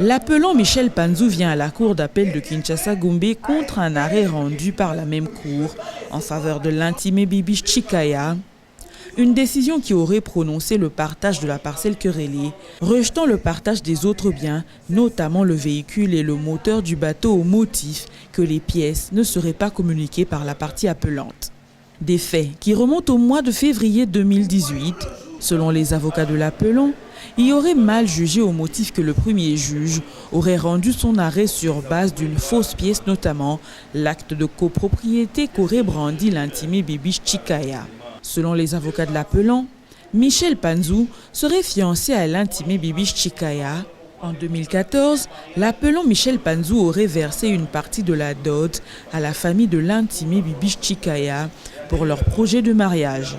L'appelant Michel Panzou vient à la cour d'appel de Kinshasa-Gombe contre un arrêt rendu par la même cour en faveur de l'intimé Bibi Chikaya. Une décision qui aurait prononcé le partage de la parcelle querellée, rejetant le partage des autres biens, notamment le véhicule et le moteur du bateau au motif que les pièces ne seraient pas communiquées par la partie appelante. Des faits qui remontent au mois de février 2018. Selon les avocats de l'appelant, il aurait mal jugé au motif que le premier juge aurait rendu son arrêt sur base d'une fausse pièce, notamment l'acte de copropriété qu'aurait brandi l'intimé Bibi Chikaya. Selon les avocats de l'appelant, Michel Panzou serait fiancé à l'intimé Bibi Chikaya. En 2014, l'appelant Michel Panzou aurait versé une partie de la dot à la famille de l'intimé Bibi Chikaya pour leur projet de mariage.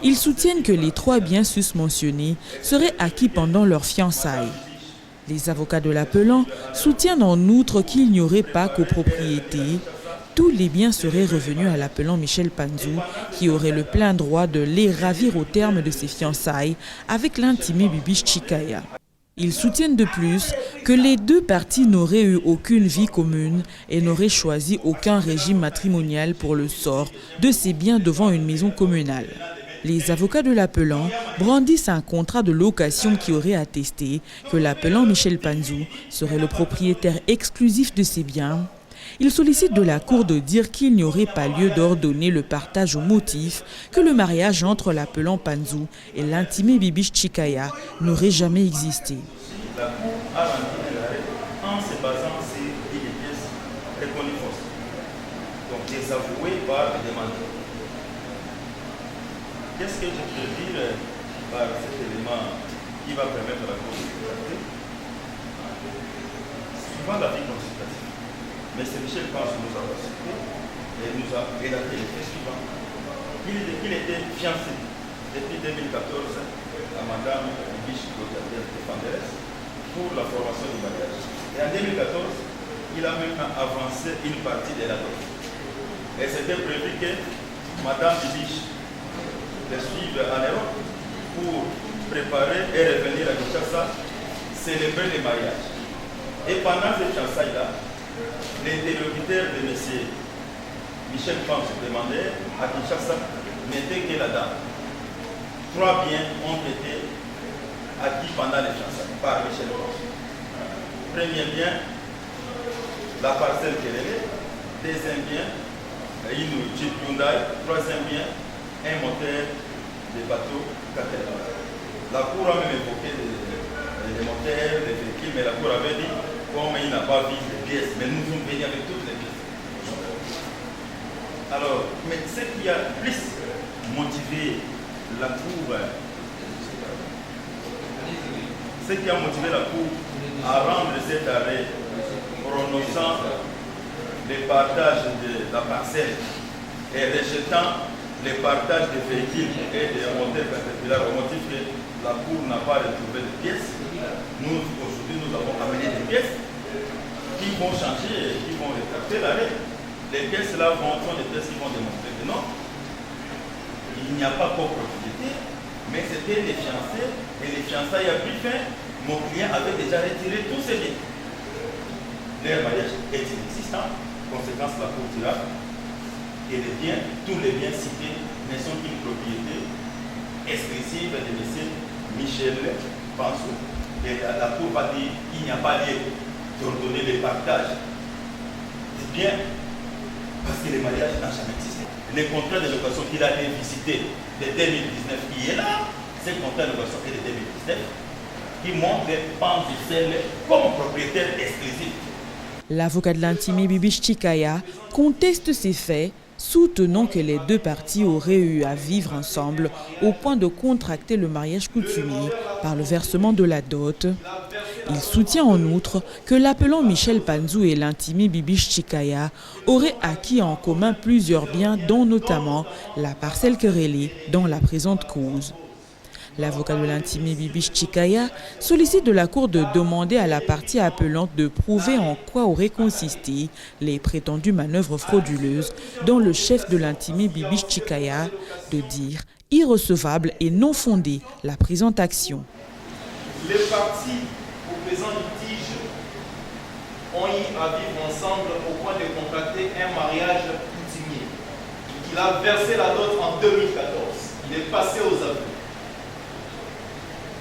Ils soutiennent que les 3 biens susmentionnés seraient acquis pendant leur fiançailles. Les avocats de l'appelant soutiennent en outre qu'il n'y aurait pas copropriété. Tous les biens seraient revenus à l'appelant Michel Panzou, qui aurait le plein droit de les ravir au terme de ses fiançailles avec l'intimé Bibi Chikaya. Ils soutiennent de plus que les 2 parties n'auraient eu aucune vie commune et n'auraient choisi aucun régime matrimonial pour le sort de ces biens devant une maison communale. Les avocats de l'appelant brandissent un contrat de location qui aurait attesté que l'appelant Michel Panzou serait le propriétaire exclusif de ces biens. Ils sollicitent de la Cour de dire qu'il n'y aurait pas lieu d'ordonner le partage au motif que le mariage entre l'appelant Panzou et l'intimé Bibi Chikaya n'aurait jamais existé. La Cour a rendu l'arrêt en se basant sur des pièces reconnues fausses, donc désavouées par les demandeurs. Qu'est-ce que je peux dire par cet élément qui va permettre à la Cour de constater? Suivant l'avis consultatif, M. Michel Panzou nous a cité et nous a relaté les faits suivants. Il était fiancé depuis 2014 à Mme Bibi Chikaya pour la formation du mariage. Et en 2014, il a même avancé une partie de la dot. Et c'était prévu que Mme Bibi de suivre en Europe pour préparer et revenir à Kinshasa, célébrer le mariage. Et pendant cette fiançailles-là, l'interlocuteur de M. Michel Panzou demandait à Kinshasa n'était que la dame. 3 biens ont été acquis pendant les fiançailles par Michel Panzou. Premier bien, la parcelle querellée. Deuxième bien, une Jeep Hyundai. Troisième bien, un moteur de bateau Caterpillar. La Cour a même évoqué les moteurs, les véhicules, mais la Cour avait dit, comme il n'a pas vu les pièces, mais nous sommes venus avec toutes les pièces. Alors, mais ce qui a plus motivé la Cour, à rendre cet arrêt prononçant le partage de la parcelle et rejetant le partage des véhicules et des moteurs Caterpillar au motif que la Cour n'a pas retrouvé de pièces. Nous, aujourd'hui, nous avons amené des pièces qui vont changer et qui vont rétracter l'arrêt. Les pièces là sont des pièces qui vont démontrer que non, il n'y a pas copropriété, mais c'était les fiancés et les fiançailles à pris fin. Mon client avait déjà retiré tous ses biens. Leur mariage est inexistant. Conséquence, la Cour dira que les biens, tous les biens cités ne sont qu'une propriété exclusive de M. Michel Panzou. Et la Cour va dire qu'il n'y a pas lieu d'ordonner le partage des biens parce que le mariage n'a jamais existé. Le contrat de location qu'il a été visité de 2019 qui est là, c'est le contrat de location de 2019 qui montre Panzou comme propriétaire exclusif. L'avocat de l'intimé Bibi Chikaya conteste ces faits, soutenant que les 2 parties auraient eu à vivre ensemble au point de contracter le mariage coutumier par le versement de la dot. Il soutient en outre que l'appelant Michel Panzou et l'intimé Bibi Chikaya auraient acquis en commun plusieurs biens, dont notamment la parcelle querellée dans la présente cause. L'avocat de l'intimé Bibi Chikaya sollicite de la Cour de demander à la partie appelante de prouver en quoi auraient consisté les prétendues manœuvres frauduleuses dont le chef de l'intimé Bibi Chikaya de dire irrecevable et non fondée la présente action. Les parties au présent litige ont eu à vivre ensemble au point de contracter un mariage coutumier. Il a versé la dot en 2014. Il est passé aux aveux.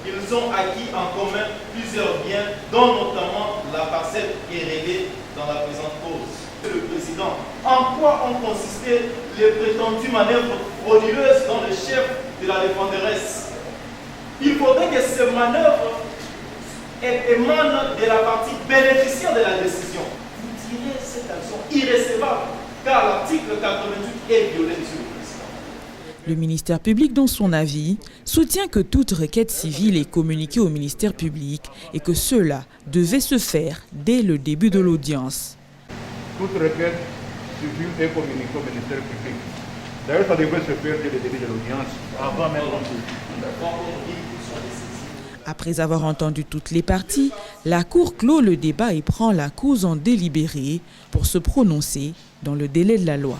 Ils ont acquis en commun plusieurs biens, dont notamment la parcelle éreinée dans la présente cause. Le président, en quoi ont consisté les prétendues manœuvres frauduleuses dans le chef de la défenderesse? Il faudrait que ces manœuvres émanent de la partie bénéficiaire de la décision. Vous direz cette action irrécevable, car l'article 88 est violé, monsieur le président. Le ministère public, dans son avis, soutient que toute requête civile est communiquée au ministère public et que cela devait se faire dès le début de l'audience. Toute requête civile est communiquée au ministère public. D'ailleurs, ça devrait se faire dès le début de l'audience, avant même l'enquête. Après avoir entendu toutes les parties, la Cour clôt le débat et prend la cause en délibéré pour se prononcer dans le délai de la loi.